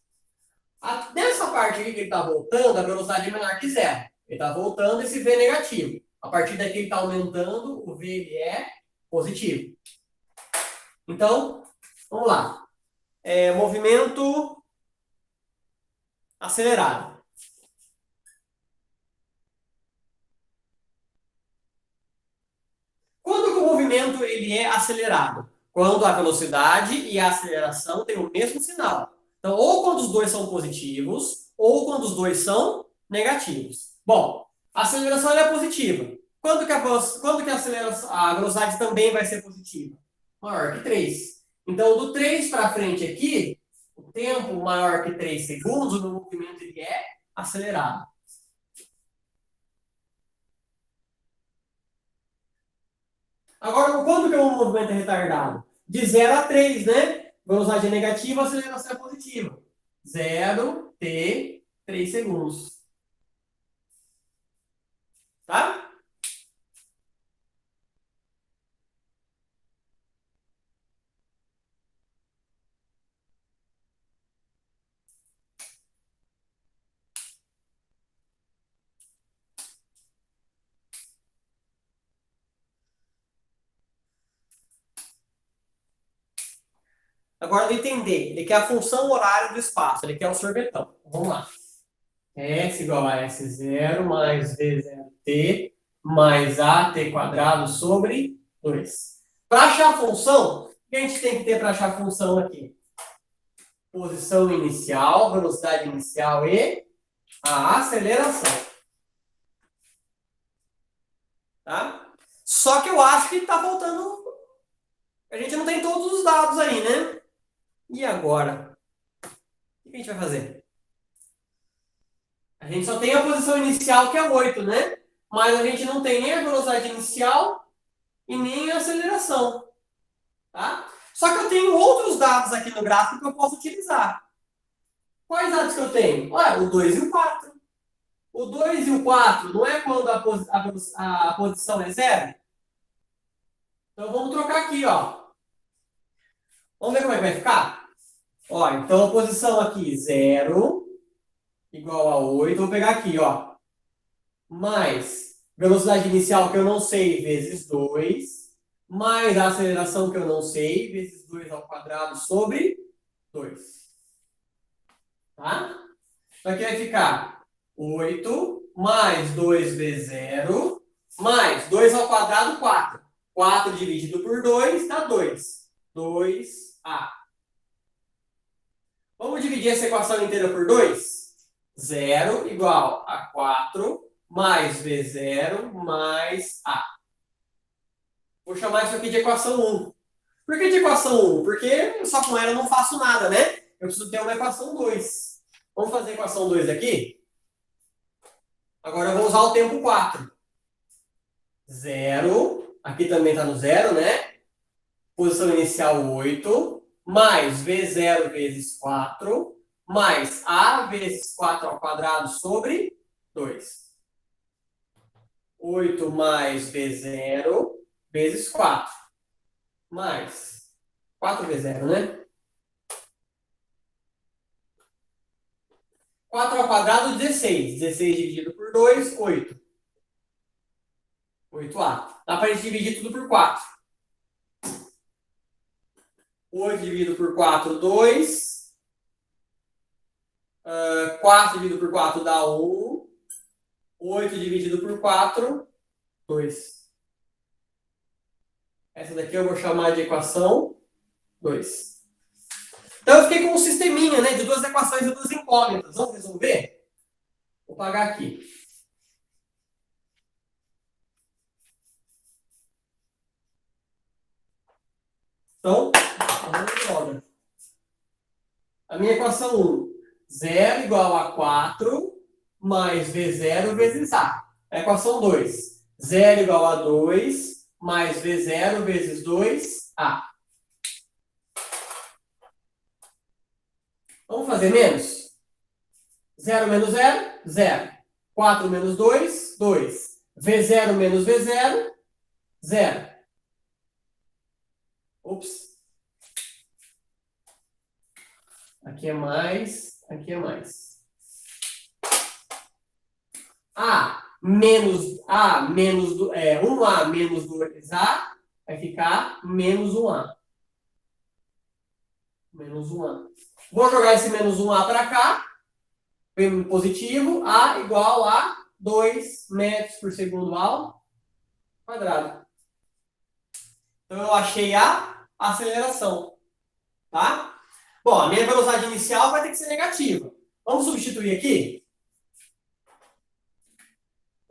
Nessa parte aqui que ele está voltando, a velocidade é menor que 0. Ele está voltando esse V é negativo. A partir daqui ele está aumentando, o V ele é positivo. Então, vamos lá. Movimento acelerado. Quando que o movimento ele é acelerado? Quando a velocidade e a aceleração têm o mesmo sinal. Então, ou quando os dois são positivos, ou quando os dois são negativos. Bom, a aceleração ela é positiva. Quando que a velocidade também vai ser positiva? Maior que 3. Então, do 3 para frente aqui, o tempo maior que 3 segundos, o movimento ele é acelerado. Agora, quando que o movimento é retardado? De 0 a 3, né? Velocidade é negativa, aceleração é positiva. 0 t 3 segundos. Tá? Agora, entender. Ele quer a função horária do espaço. Ele quer o sorvetão. Vamos lá. S igual a S0 mais V0t mais AT quadrado sobre 2. Para achar a função, o que a gente tem que ter para achar a função aqui? Posição inicial, velocidade inicial e a aceleração. Tá? Só que eu acho que está faltando... A gente não tem todos os dados aí, né? E agora? O que a gente vai fazer? A gente só tem a posição inicial, que é 8, né? Mas a gente não tem nem a velocidade inicial e nem a aceleração. Tá? Só que eu tenho outros dados aqui no gráfico que eu posso utilizar. Quais dados que eu tenho? Olha, o 2 e o 4. O 2 e o 4 não é quando a posição é 0? Então, vamos trocar aqui, ó. Vamos ver como é que vai ficar? Ó, então, a posição aqui, 0, igual a 8. Vou pegar aqui, ó. Mais velocidade inicial, que eu não sei, vezes 2. Mais a aceleração, que eu não sei, vezes 2 ao quadrado sobre 2. Tá? Então, aqui vai ficar 8 mais 2 vezes 0, mais 2 ao quadrado, 4. 4 dividido por 2 dá 2. 2A. Vamos dividir essa equação inteira por 2? 0 igual a 4 mais V0 mais A. Vou chamar isso aqui de equação 1. Por que de equação 1? Porque só com ela eu não faço nada, né? Eu preciso ter uma equação 2. Vamos fazer a equação 2 aqui? Agora eu vou usar o tempo 4. 0. Aqui também está no 0, né? Posição inicial 8. Mais V0 vezes 4. Mais A vezes 4 ao quadrado sobre 2. 8 mais V0 vezes 4. Mais 4V0, né? 4 ao quadrado, 16. 16 dividido por 2, 8. 8A. Dá para a gente dividir tudo por 4. 8 dividido por 4, 2. 4 dividido por 4 dá 1. 8 dividido por 4, 2. Essa daqui eu vou chamar de equação 2. Então eu fiquei com um sisteminha, né, de duas equações e duas incógnitas. Vamos resolver? Vou pagar aqui. Então, a minha equação 1, 0 igual a 4 mais V0 vezes A. A equação 2, 0 igual a 2 mais V0 vezes 2A. Vamos fazer menos? 0 menos 0, 0. 4 menos 2, 2. V0 menos V0, 0. Ups. Aqui é mais, aqui é mais. A menos 1A menos 2A vai ficar menos 1A. Menos 1A. Vou jogar esse menos 1A para cá. Positivo, A igual a 2 metros por segundo ao quadrado. Então, eu achei a aceleração. Tá? Bom, a minha velocidade inicial vai ter que ser negativa. Vamos substituir aqui?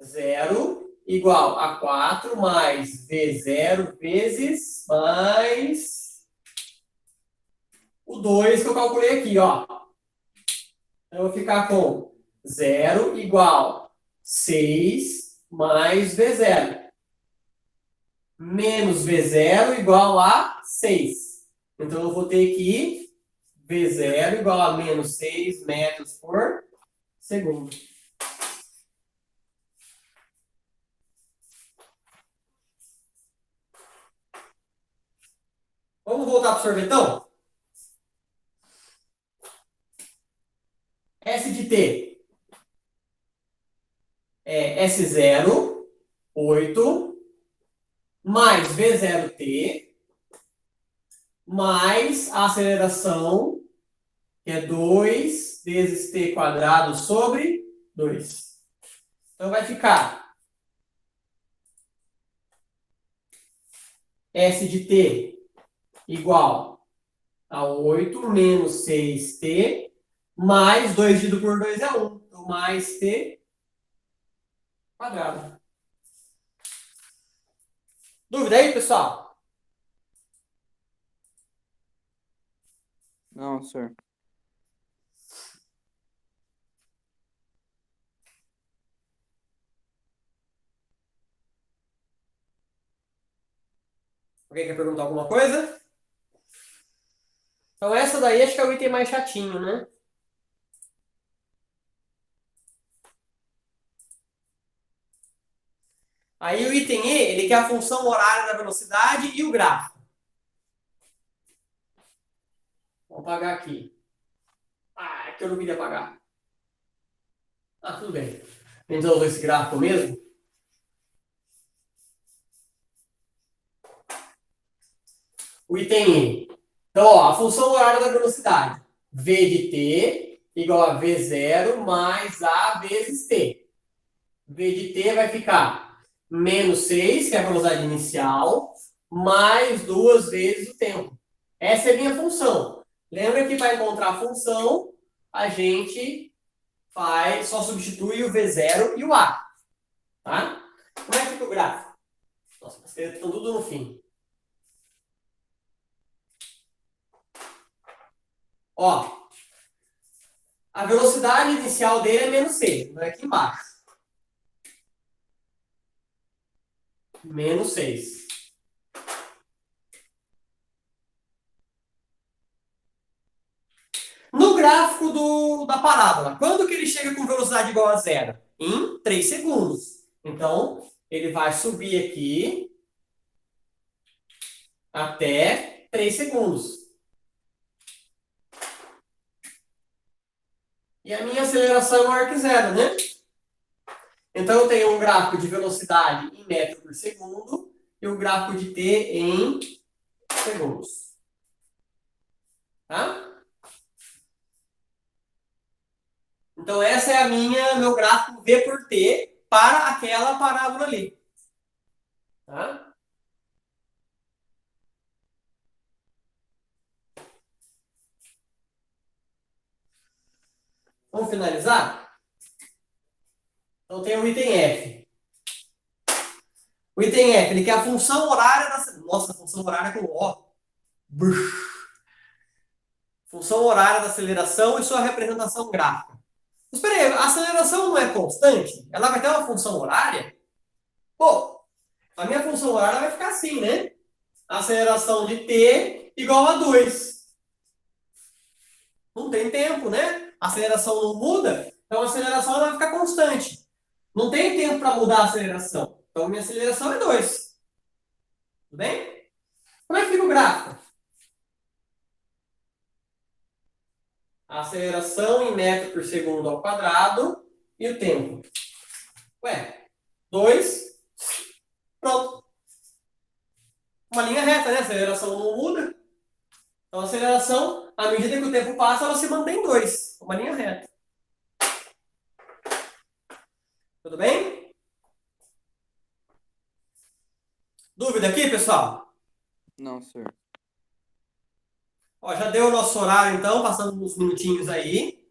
0 igual a 4 mais V0 vezes mais o 2 que eu calculei aqui, ó. Então, eu vou ficar com 0 igual 6 mais V0. Menos V0 igual a 6. Então, eu vou ter que V0 igual a menos 6 metros por segundo. Vamos voltar para o sorvetão? S de T é S0, 8, mais V0T, mais a aceleração, que é 2 vezes T quadrado sobre 2. Então, vai ficar S de T igual a 8 menos 6T, mais 2 dividido por 2 é 1. Então, mais T quadrado. Dúvida aí, pessoal? Não, senhor. Alguém quer perguntar alguma coisa? Então, essa daí acho que é o item mais chatinho, né? Aí o item E, ele quer a função horária da velocidade e o gráfico. Vou apagar aqui. Ah, é que eu não queria apagar. Ah, tudo bem. Então, esse gráfico mesmo. O item E. Então, ó, a função horária da velocidade. V de t igual a V0 mais A vezes t. V de t vai ficar menos 6, que é a velocidade inicial, mais 2 vezes o tempo. Essa é a minha função. Lembra que para encontrar a função, a gente só substitui o V0 e o A. Tá? Como é que fica o gráfico? Nossa, as estão tudo no fim. Ó, a velocidade inicial dele é menos 6, não é aqui embaixo. Menos 6. No gráfico da parábola, quando que ele chega com velocidade igual a 0? Em 3 segundos. Então, ele vai subir aqui até 3 segundos. E a minha aceleração é maior que 0, né? Então, eu tenho um gráfico de velocidade em metro por segundo e o gráfico de t em segundos. Tá? Então, essa é meu gráfico V por T para aquela parábola ali. Tá? Vamos finalizar? Então, tem o item F. O item F, ele quer a função horária da... Nossa, a função horária com O. Bush. Função horária da aceleração e sua representação gráfica. Mas peraí, a aceleração não é constante? Ela vai ter uma função horária? Pô, a minha função horária vai ficar assim, né? Aceleração de t igual a 2. Não tem tempo, né? A aceleração não muda, então a aceleração ela vai ficar constante. Não tem tempo para mudar a aceleração. Então minha aceleração é 2. Tudo bem? Como é que fica o gráfico? A aceleração em metro por segundo ao quadrado e o tempo. Ué, 2. Pronto. Uma linha reta, né? A aceleração não muda. Então a aceleração, à medida que o tempo passa, ela se mantém em 2. Uma linha reta. Tudo bem? Dúvida aqui, pessoal? Não, senhor. Ó, já deu o nosso horário, então, passando uns minutinhos aí.